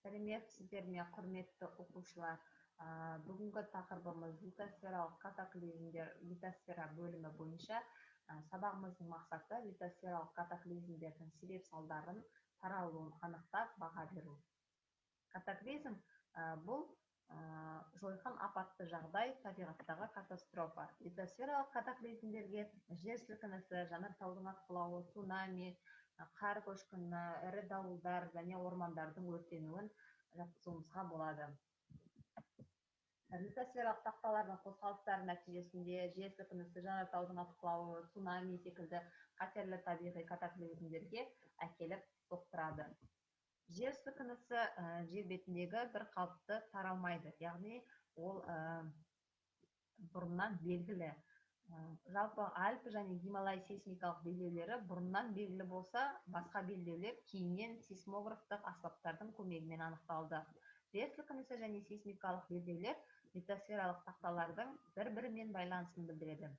Сәлеметсіздер ме, құрметті оқушылар. Бүгінгі тақырыбымыз литосфералық катаклизмдер литосфера бөлімі бойынша. Сабағымыздың мақсаты литосфералық катаклизмдердің себеп салдарын таралуын анықтап баға беру. Катаклизм бұл жойқын апатты жағдай, табиғаттағы катастрофа. Литосфералық катаклизмдерге жер сілкінісі, жанартаудың атқылауы, цунами, қар көшкіні, ірі дауылдар және ормандардың өртенуін жатқызуымызға болады. Литосфералық тақталардың қозғалыстары нәтижесінде жер сілкінісі, жанартаудың атқылауы, цунами секілді қатерлі табиғи катаклизмдерге әкеліп соқтырады. Жер сілкінісі жер бетіндегі бір қалыпты таралмайды, яғни ол бұрыннан белгілі. Жалпы Альпі және Гималай сейсмикалық белдеулері бұрыннан белгілі болса, басқа белдеулер кейіннен сейсмографтық аспаптардың көмегімен анықталды. Жер сілкінісі және сейсмикалық белдеулер литосфералық тақталардың бір-бірімен байланысын білдіреді.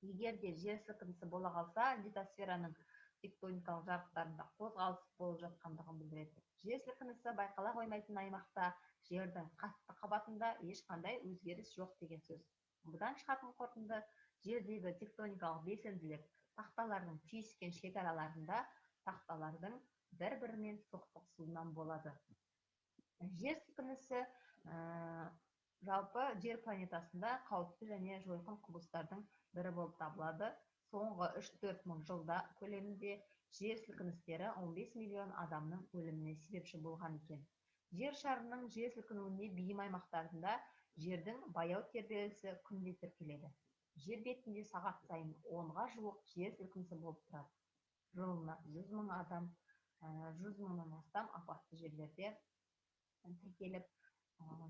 Егер де жер сілкінісі бола қалса, литосфераның тектоникалық жарықтарында қозғалыс болып жатқандығын білдіреді. Жер сілкінісі байқала қоймайтын аймақта жердің қасты қабатында ешқандай өзгеріс жоқ деген сөз. Бұдан шығатын қорытынды, жердегі тектоникалық белсенділік тақталардың түйіскен шекараларында тақталардың бір-бірімен соқтығысуынан болады. Жер сілкінісі жалпы жер планетасында қауіпті және жойқын құбылыстардың бірі болып табылады. Соңғы 3-4 мың жылда көлемінде жер сілкіністері 15 миллион адамның өліміне себепші болған екен. Жер шарының жер сілкінуіне бейім аймақтарында жердің баяу тербелісі күнде тіркеледі. Жер бетінде сағат сайын 10-ға жуық жер сілкінісі болып тұрады. Жылына 100 мың адам, 100 мыңнан астам апатты жерлерде тіркеліп,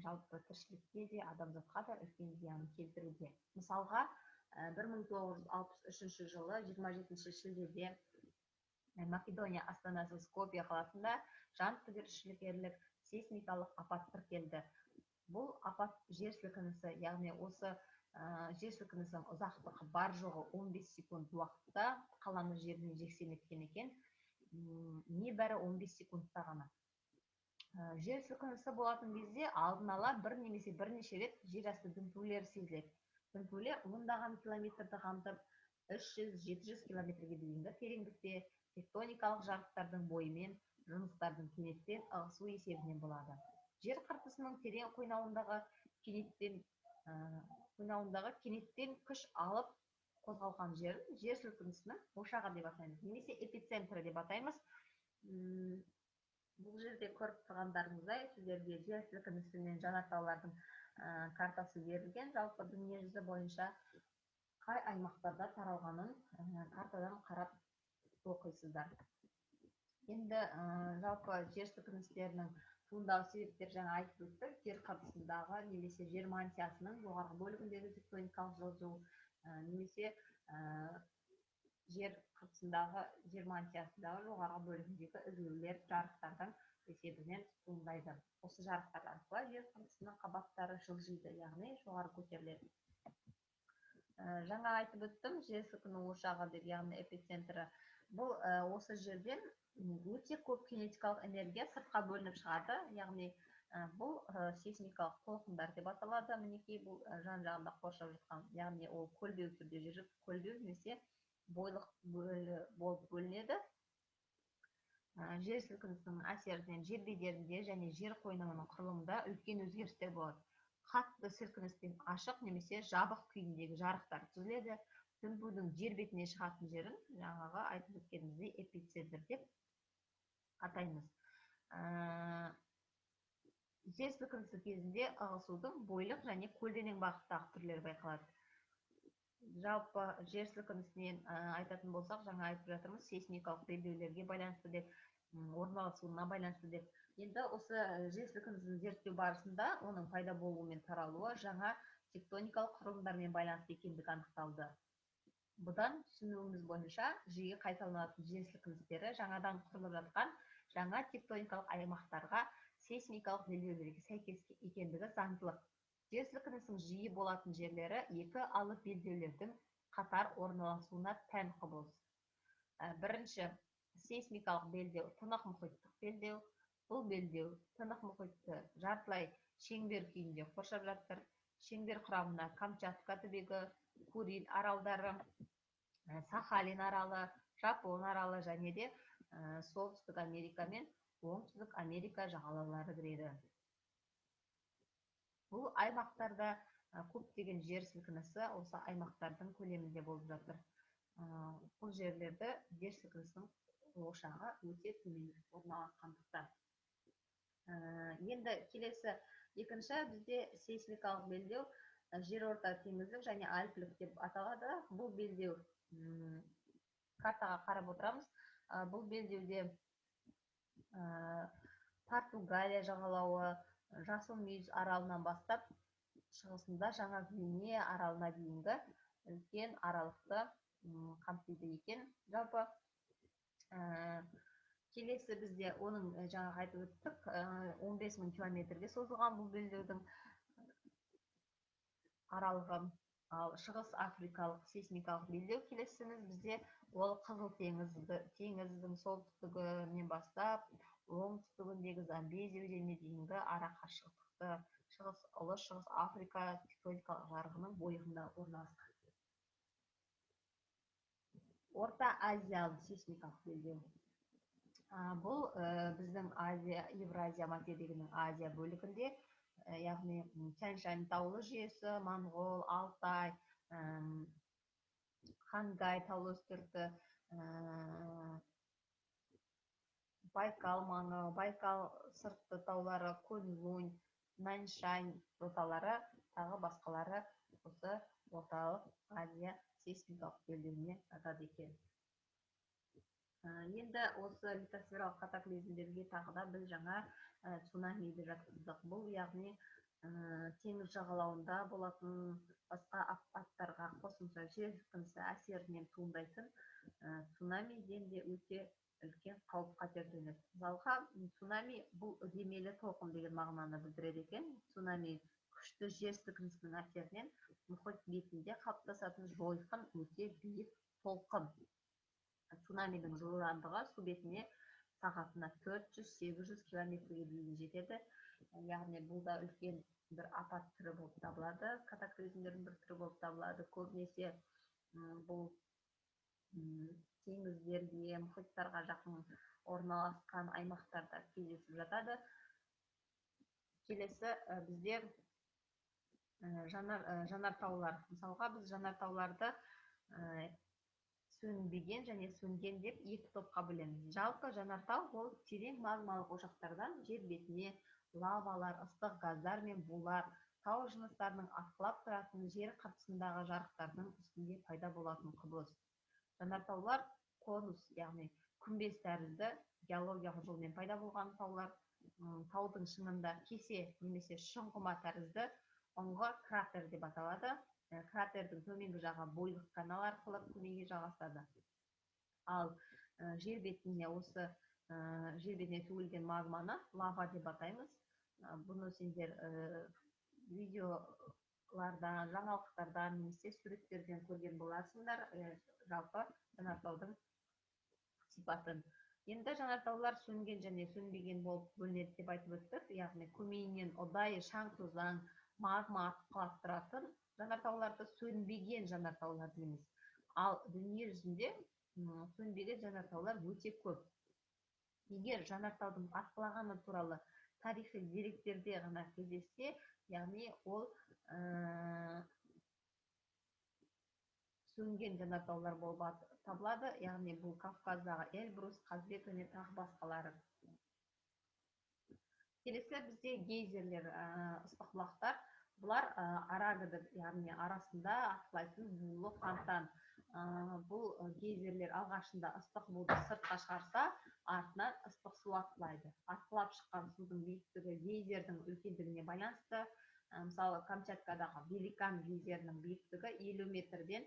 жалпы тіршілікке де, адамзатқа да үлкен зиянын келтіруде. Мысалға, 1963 жылы 27 шілдеде Македония астанасы Скопье қаласында жан түршігерлік сейсмикалық апат тіркелді. Бұл апат жер сілкінісі, яғни осы жер сілкінісінің ұзақтығы бар жоғы 15 секунд уақытта қаланы жеріне жексен еткен екен, небәрі 15 секундта ғана. Жер сілкінісі болатын кезде алдын ала бір немесе бірнеше рет жер асты дүмпулері сезіледі. Дүмпулер ондаған километрді қамтып, 300-700 километрге дейінгі тереңдікте тектоникалық жарықтардың бойымен жыныстардың кенеттен ығысу есебінен болады. Жер қыртысының терең қойнауындағы кенеттен күш алып қозғалған жерін жер сілкінісінің ошағы деп атаймыз, немесе эпицентрі деп атаймыз. Бұл жерде көріп тұрғандарыңыздай, сіздерге жер сілкінісі мен жанартаулардың картасы берілген. Жалпы дүние жүзі бойынша қай аймақтарда таралғанын картадан қарап оқисыздар. Енді жалпы жер сілкіністерінің туындау себептері жаңа айтып өттік. Жер қыртысындағы немесе жер мантиясының жоғарғы бөлігіндегі тектоникалық жылжу, немесе жер қыртысындағы жер мантиясындағы жоғарғы бөлігіндегі үзілулер жарықтардың есебінен туындайды. Осы жарықтар арқылы жер қыртысының қабаттары жылжиды, яғни жоғары көтеріледі. Жаңа айтып өттім, жер сілкіну ошағы деп, яғни эпицентрі. Бұл осы жерден өте көп кинетикалық энергия сыртқа бөлініп шығады, яғни бұл сейсмикалық толқындар деп аталады. Мінекей бұл жан-жағында қоршап жатқан, яғни ол көлбеу түрде жүріп, көлбеу немесе бойлық болып бөлінеді. Жер сілкінісінің әсерінен жер бедерінде және жер қойнауының құрылымында үлкен өзгерістер болады. Қатты сілкіністен ашық немесе жабық күйіндегі жарықтар түзіледі. Дүмпудің жер бетіне шығатын жерін жаңағы айтып өткеніміздей эпицентр деп атаймыз. Жер сілкінісі кезінде ығысудың бойлық және көлденең бағыттағы түрлері байқалады. Жалпы жер сілкінісінен айтатын болсақ, жаңа айтып жатырмыз, сейсмикалық белдеулерге байланысты деп, орналасуына байланысты деп. Енді осы жер сілкінісін зерттеу барысында оның пайда болуы мен таралуы жаңа тектоникалық құрылымдармен байланысты екендігі анықталды. Бұдан түсінуіміз бойынша жиі қайталанатын жер сілкіністері жаңадан құрылып жатқан жаңа тектоникалық аймақтарға сейсмикалық белдеулерге сәйкес екендігі заңдылық. Жер сілкінісінің жиі болатын жерлері екі алып белдеулердің қатар орналасуына тән құбылыс. Бірінші, сейсмикалық белдеу тынық мұхиттық белдеу, Бұл белдеу Тынық мұхитты жартылай шеңбер күйінде қоршап жатыр. Шеңбер құрамына Камчатка түбегі, Курил аралдары, Сахалин аралы, Жапон аралы және де Солтүстік Америка мен Оңтүстік Америка жағалаулары кіреді. Бұл аймақтарда көптеген жер сілкінісі осы аймақтардың көлемінде болып жатыр. Бұл жерлерді жер сілкінісінің ошағы өте төмен орналасқандықтан. Енді келесі екінші бізде сейсмикалық белдеу жерорта теңіздік және альпілік деп аталады. Бұл белдеу картаға қарап отырамыз. Бұл белдеуде Португалия жағалауы, Жасыл мүйіс аралынан бастап шығысында Жаңа Гвинея аралына дейінгі үлкен аралықты қамтиды екен. Жалпы келесі бізде оның жаңа айтып өттік 15.000 километрге созылған бұл белдеудің аралығы. Ал шығыс африкалық сейсмикалық белдеу келесіміз бізде ол Қызыл теңіздің солтүстігінен бастап оңтүстігіндегі Замбези өзеніне дейінгі ара қашықтықты шығыс Африка тектоникалық жарығының бойында орналасқан. Орта Азиялық сейсмикалық белдеу. Бұл біздің Евразия материгінің Азия бөлігінде, яғни Тянь-Шань таулы жүйесі, Моңғол, Алтай, Хангай таулы үстірті, Байкал маңы, Байкал сыртты таулары, Куньлунь, Наньшань жоталары, тағы басқалары осы орталық Азия сейсмикалық белдеуіне жатады екен. Енді осы литосфералық катаклизмдерге тағы да біз жаңа цунамиді жатқыздық. Бұл яғни теңіз жағалауында болатын басқа апаттарға қосымша жер сілкінісі әсерінен туындайтын цунамиден де өте үлкен қауіп қатер төнеді. Мысалға, цунами бұл үдемелі толқын деген мағынаны білдіреді екен. Цунами күшті жер сілкінісінің әсерінен мұхит бетінде қалыптасатын жойқын өте биік толқын. Цунамидің жылдамдығы су бетіне сағатына 400-800 километрге дейін жетеді. Яғни бұл да үлкен бір апат түрі болып табылады, катаклизмдердің бір түрі болып табылады. Көбінесе бұл теңіздерге, мұхиттарға жақын орналасқан аймақтарда кездесіп жатады. Келесі бізде жанартаулар. Мысалға, біз жанартауларды сөнбеген және сөнген деп екі топқа бөлеміз. Жалпы жанартау ол терең магмалық ошақтардан жер бетіне лавалар, ыстық газдар мен булар, тау жыныстарының атқылап тұратын жер қыртысындағы жарықтардың үстінде пайда болатын құбылыс. Жанартаулар конус, яғни күмбез тәрізді геологиялық жолмен пайда болған таулар. Таудың шыңында кесе немесе шұңғыма тәрізді ұңғы кратер деп аталады. Кратердің төменгі жағы бойлық канал арқылы төменге жалғасады. Ал жер бетіне төгілген магманы лава деп атаймыз. Бұны сендер видеолардан, жаңалықтардан немесе суреттерден көрген боларсыңдар, жалпы жанартаудың сипатын. Енді жанартаулар сөнген және сөнбеген болып бөлінеді деп айтып өттік. Яғни көмейінен ұдайы шаң тозаң магма атқылап тұратын жанартауларды сөнбеген жанартаулар дейміз. Ал дүние жүзінде сөнбеген жанартаулар өте көп. Егер жанартаудың атқылағаны туралы тарихи деректерде ғана кездессе, яғни ол сөнген жанартаулар болып табылады. Яғни бұл Кавказдағы Эльбрус, Қазбек және тағы басқалары. Келесі бізде гейзерлер, ыстық бұлақтар. Бұлар арагідір, яғни арасында атқылайтын булы фонтан. Бұл гейзерлер алғашында ыстық буды сыртқа шығарса, артынан ыстық су атқылайды. Атқылап шыққан судың биіктігі гейзердің үлкендігіне байланысты. Мысалы, Камчаткадағы Великан гейзерінің биіктігі 50 метрден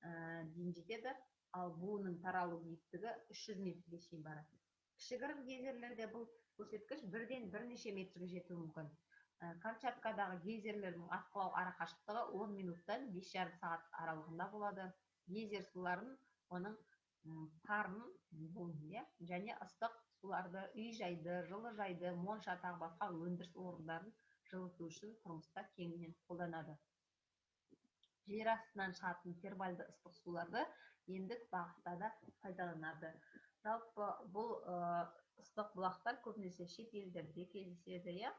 дейін жетеді, ал буының таралу биіктігі 300 метрге шейін барады. Кішігірім гейзерлерде бұл көрсеткіш бірден бірнеше метрге жетуі мүмкін. Камчаткадағы гейзерлердің атқылау арақашықтығы 10 минуттан 5,5 сағат аралығында болады. Гейзер суларын оның парын және ыстық суларды, үй жайды, жылыжайды, монша тағы басқа өндіріс орындарын жылыту үшін тұрмыста кеңінен қолданады. Жер астынан шығатын термальды ыстық суларды емдік бағытта да пайдаланады. Жалпы бұл ыстық бұлақтар көбінесе шет елдерде кездеседі, иә.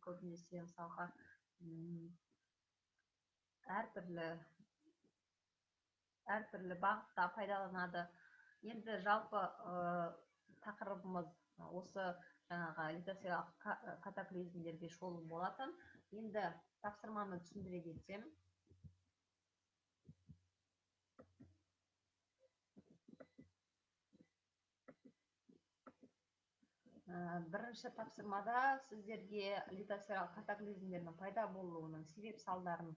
Көбінесе мысалға әртүрлі бағытта пайдаланады. Енді жалпы тақырыбымыз осы жаңағы литосфералық катаклизмдерге шолу болатын. Енді тапсырманы түсіндіре кетсем, бірінші тапсырмада сіздерге литосфералық катаклизмдердің пайда болуының себеп салдарын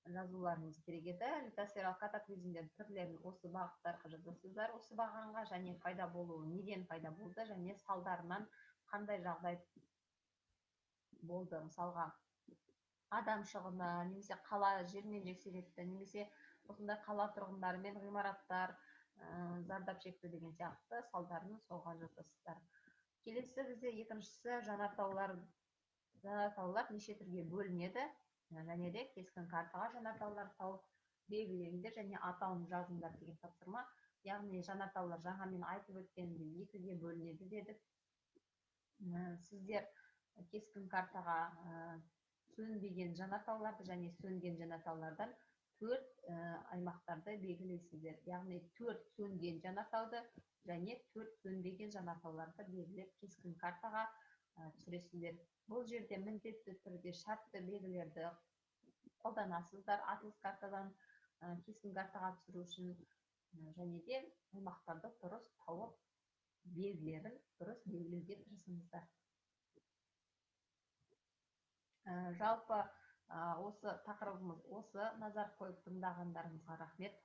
жазуларыңыз керек еді. Литосфералық катаклизмдер түрлерін осы бағыттарға жазасыздар, осы бағанға, және пайда болуы неден пайда болды, және салдарынан қандай жағдай болды. Мысалға, адам шығыны, немесе қала жермен жексеретті, немесе осындай қала тұрғындары мен ғимараттар зардап шекті деген сияқты салдарын соған жазасыздар. Келесі бізде екіншісі жанартаулар неше түрге бөлінеді, және де кескін картаға жанартаулар тауып белгілеңдер және атауын жазыңдар деген тапсырма. Яғни жанартаулар жаңа мен айтып өткенімдей екіге бөлінеді дедік. Сіздер кескін картаға сөнбеген жанартауларды және сөнген жанартаулардан 4 аймақтарды белгілейсіздер. Яғни 4 сөнген жанартауды және 4 сөнбеген жанартауларды белгілеп кескін картаға түсіресіздер. Бұл жерде міндетті түрде шартты белгілерді қолданасыздар атылыс картадан кескін картаға түсіру үшін, және де аймақтарды дұрыс тауып белгілерін дұрыс белгілеуге тырысыңыздар. Жалпы осы тақырыбымыз осы. Назар қойып тыңдағандарыңызға рахмет.